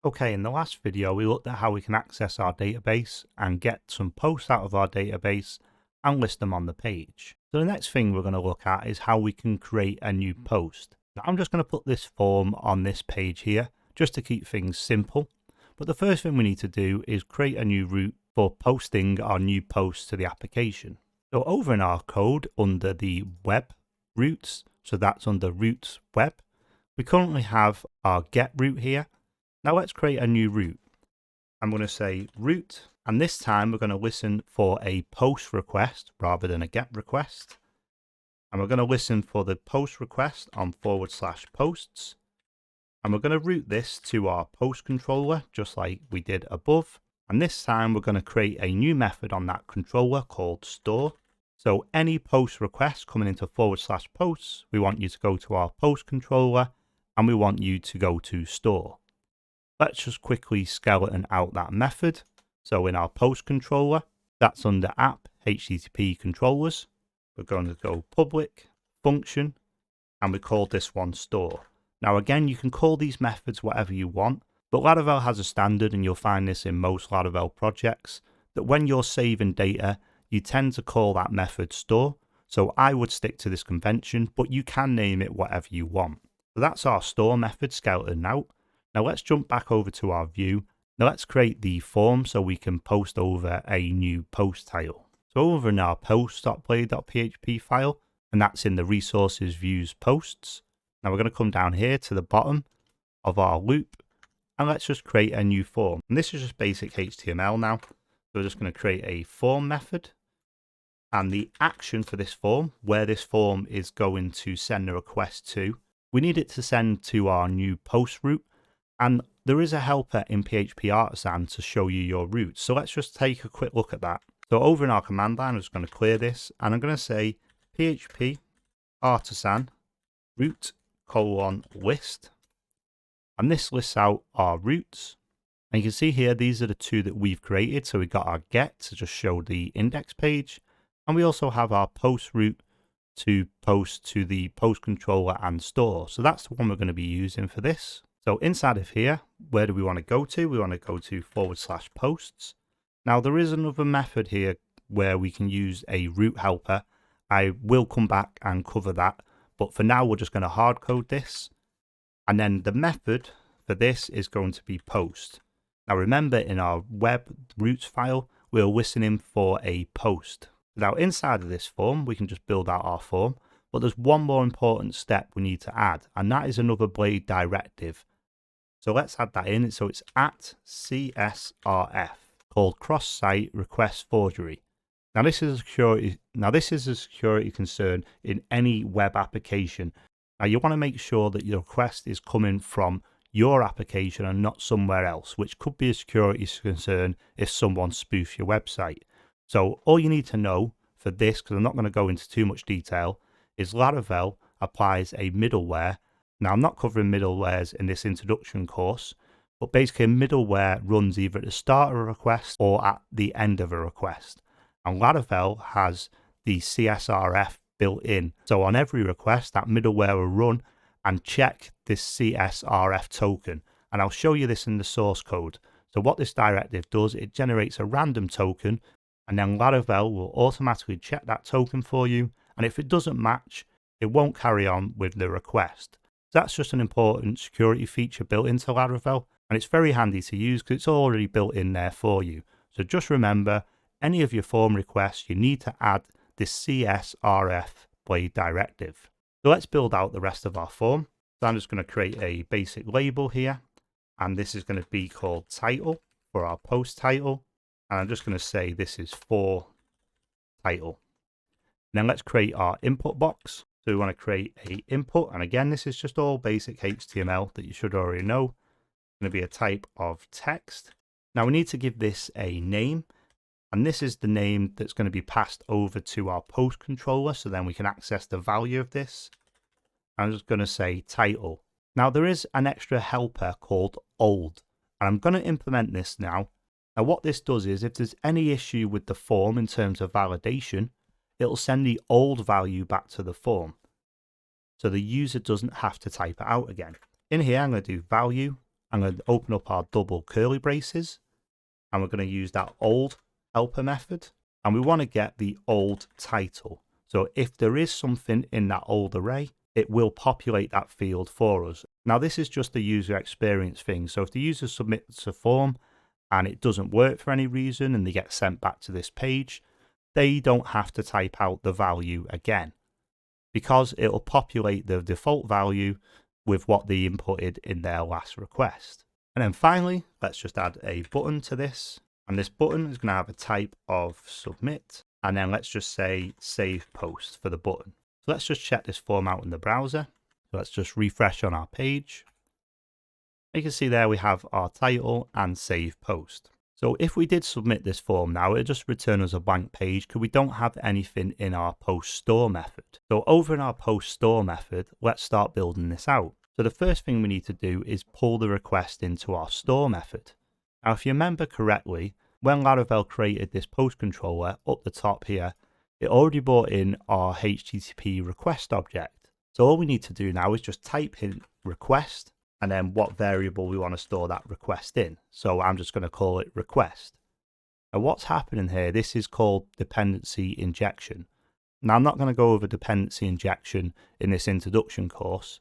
Okay, in the last video, we looked at how we can access our database and get some posts out of our database and list them on the page. So the next thing we're going to look at is how we can create a new post. Now, I'm just going to put this form on this page here just to keep things simple. But the first thing we need to do is create a new route for posting our new posts to the application. So over in our code under the web routes, so that's under routes web, we currently have our get route here. Now let's create a new route. I'm going to say route, and this time we're going to listen for a post request rather than a get request. And we're going to listen for the post request on /posts. And we're going to route this to our post controller, just like we did above. And this time we're going to create a new method on that controller called store. So any post request coming into /posts, we want you to go to our post controller and we want you to go to store. Let's just quickly skeleton out that method. So in our post controller, that's under app HTTP controllers. We're going to go public function, and we call this one store. Now again, you can call these methods whatever you want, but Laravel has a standard, and you'll find this in most Laravel projects, that when you're saving data, you tend to call that method store. So I would stick to this convention, but you can name it whatever you want. So that's our store method skeleton out. Now let's jump back over to our view. Now let's create the form so we can post over a new post title. So over in our post.play.php file, and that's in the resources views posts. Now we're going to come down here to the bottom of our loop, and let's just create a new form. And this is just basic HTML now. So we're just going to create a form method. And the action for this form, where this form is going to send a request to, we need it to send to our new post route. And there is a helper in PHP Artisan to show you your routes. So let's just take a quick look at that. So over in our command line, I'm just going to clear this, and I'm going to say PHP Artisan route : list. And this lists out our routes. And you can see here, these are the two that we've created. So we got our get to just show the index page. And we also have our post route to post to the post controller and store. So that's the one we're going to be using for this. So inside of here, where do we want to go to? We want to go to /posts. Now there is another method here where we can use a route helper. I will come back and cover that, but for now we're just going to hard code this. And then the method for this is going to be post. Now remember, in our web routes file, we're listening for a post. Now inside of this form, we can just build out our form, but there's one more important step we need to add, and that is another blade directive. So let's add that in. So it's at CSRF, called cross-site request forgery. Now this is a security concern in any web application. Now you want to make sure that your request is coming from your application and not somewhere else, which could be a security concern if someone spoofs your website. So all you need to know for this, because I'm not going to go into too much detail, is Laravel applies a middleware. Now, I'm not covering middlewares in this introduction course, but basically a middleware runs either at the start of a request or at the end of a request. And Laravel has the CSRF built in. So on every request, that middleware will run and check this CSRF token. And I'll show you this in the source code. So what this directive does, it generates a random token, and then Laravel will automatically check that token for you. And if it doesn't match, it won't carry on with the request. That's just an important security feature built into Laravel, and it's very handy to use because it's already built in there for you. So just remember, any of your form requests, you need to add this CSRF blade directive. So let's build out the rest of our form. So I'm just going to create a basic label here, and this is going to be called title for our post title. And I'm just going to say this is for title. Then let's create our input box. So we want to create a input, and again, this is just all basic HTML that you should already know. It's going to be a type of text. Now we need to give this a name, and this is the name that's going to be passed over to our post controller, so then we can access the value of this. I'm just going to say title. Now there is an extra helper called old, and I'm going to implement this now. Now what this does is, if there's any issue with the form in terms of validation, it'll send the old value back to the form, so the user doesn't have to type it out again. In here, I'm going to do value, I'm going to open up our double curly braces, and we're going to use that old helper method, and we want to get the old title. So if there is something in that old array, it will populate that field for us. Now this is just a user experience thing. So if the user submits a form and it doesn't work for any reason and they get sent back to this page, they don't have to type out the value again, because it'll populate the default value with what they inputted in their last request. And then finally, let's just add a button to this. And this button is going to have a type of submit. And then let's just say save post for the button. So let's just check this form out in the browser. So let's just refresh on our page. You can see there we have our title and save post. So if we did submit this form now, it'll just return us a blank page because we don't have anything in our post store method. So over in our post store method, let's start building this out. So the first thing we need to do is pull the request into our store method. Now, if you remember correctly, when Laravel created this post controller up the top here, it already brought in our HTTP request object. So all we need to do now is just type in request and then what variable we want to store that request in. So I'm just going to call it request. And what's happening here, this is called dependency injection. Now I'm not going to go over dependency injection in this introduction course,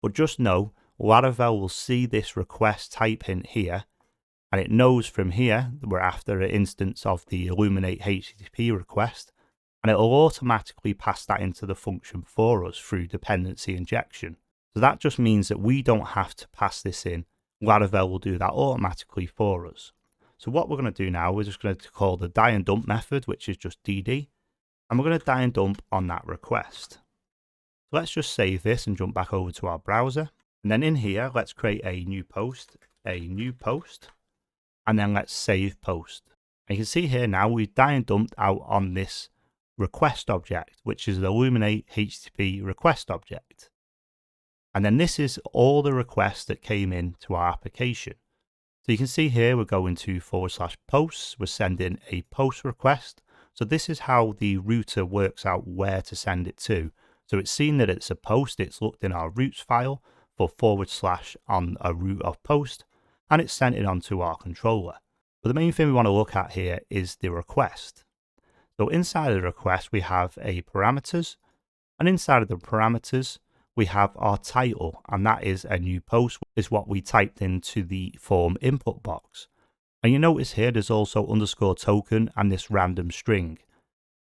but just know Laravel will see this request type hint here, and it knows from here that we're after an instance of the Illuminate HTTP request, and it'll automatically pass that into the function for us through dependency injection. So that just means that we don't have to pass this in. Laravel will do that automatically for us. So what we're going to do now, we're just going to call the die and dump method, which is just dd, and we're going to die and dump on that request. So let's just save this and jump back over to our browser. And then in here, let's create a new post, and then let's save post. And you can see here now we've die and dumped out on this request object, which is the Illuminate HTTP request object. And then this is all the requests that came into our application. So you can see here we're going to /posts, we're sending a post request. So this is how the router works out where to send it to. So it's seen that it's a post, it's looked in our routes file for / on a route of post, and it's sent it onto our controller. But the main thing we want to look at here is the request. So inside of the request, we have a parameters, and inside of the parameters, we have our title, and that is a new post, is what we typed into the form input box. And you notice here, there's also underscore token and this random string.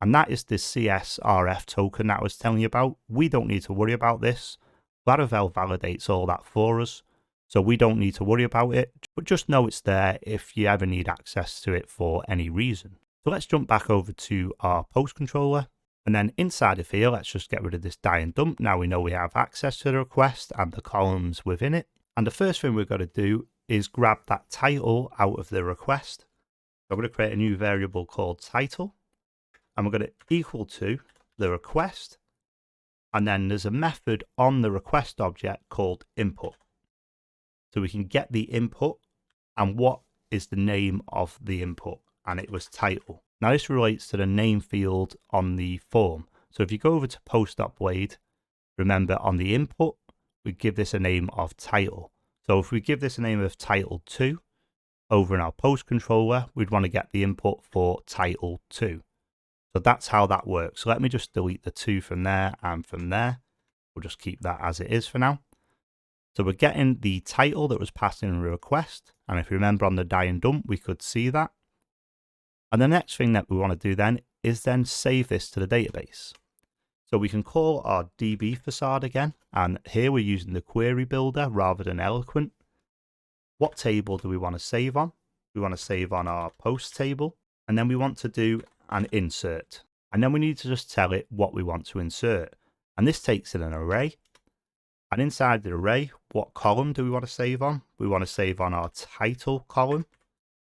And that is the CSRF token that I was telling you about. We don't need to worry about this. Laravel validates all that for us, so we don't need to worry about it. But just know it's there if you ever need access to it for any reason. So let's jump back over to our post controller. And then inside of here, let's just get rid of this die and dump. Now we know we have access to the request and the columns within it. And the first thing we've got to do is grab that title out of the request. So I'm going to create a new variable called title. And we're going to equal to the request. And then there's a method on the request object called input. So we can get the input and what is the name of the input. And it was title. Now this relates to the name field on the form. So if you go over to post.blade, remember on the input, we give this a name of title. So if we give this a name of title2, over in our post controller, we'd want to get the input for title2. So that's how that works. So let me just delete the 2 from there and from there. We'll just keep that as it is for now. So we're getting the title that was passed in a request. And if you remember on the die and dump, we could see that. And the next thing that we want to do then is then save this to the database. So we can call our DB facade again. And here we're using the query builder rather than Eloquent. What table do we want to save on? We want to save on our post table. And then we want to do an insert. And then we need to just tell it what we want to insert. And this takes in an array. And inside the array, what column do we want to save on? We want to save on our title column.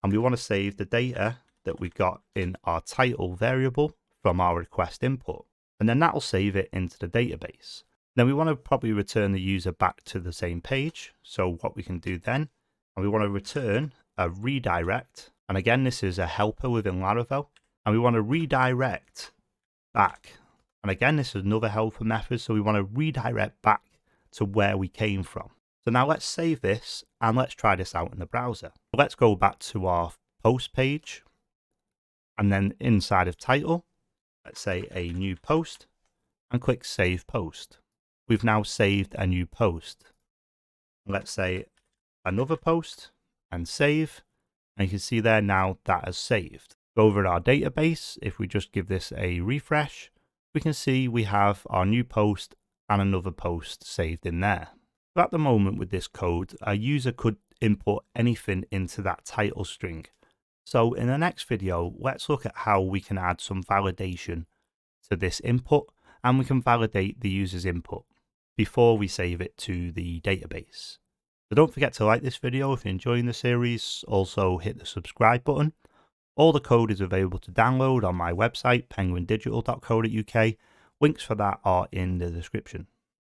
And we want to save the data that we got in our title variable from our request input. And then that'll save it into the database. Then we want to probably return the user back to the same page. So what we can do then, and we want to return a redirect. And again, this is a helper within Laravel. And we want to redirect back. And again, this is another helper method. So we want to redirect back to where we came from. So now let's save this and let's try this out in the browser. Let's go back to our post page, and then inside of title, let's say a new post, and click Save Post. We've now saved a new post. Let's say another post and save, and you can see there now that has saved. Go over to our database. If we just give this a refresh, we can see we have our new post and another post saved in there. So at the moment with this code, a user could input anything into that title string. So in the next video, let's look at how we can add some validation to this input, and we can validate the user's input before we save it to the database. So don't forget to like this video if you're enjoying the series. Also hit the subscribe button. All the code is available to download on my website, penguindigital.co.uk. Links for that are in the description.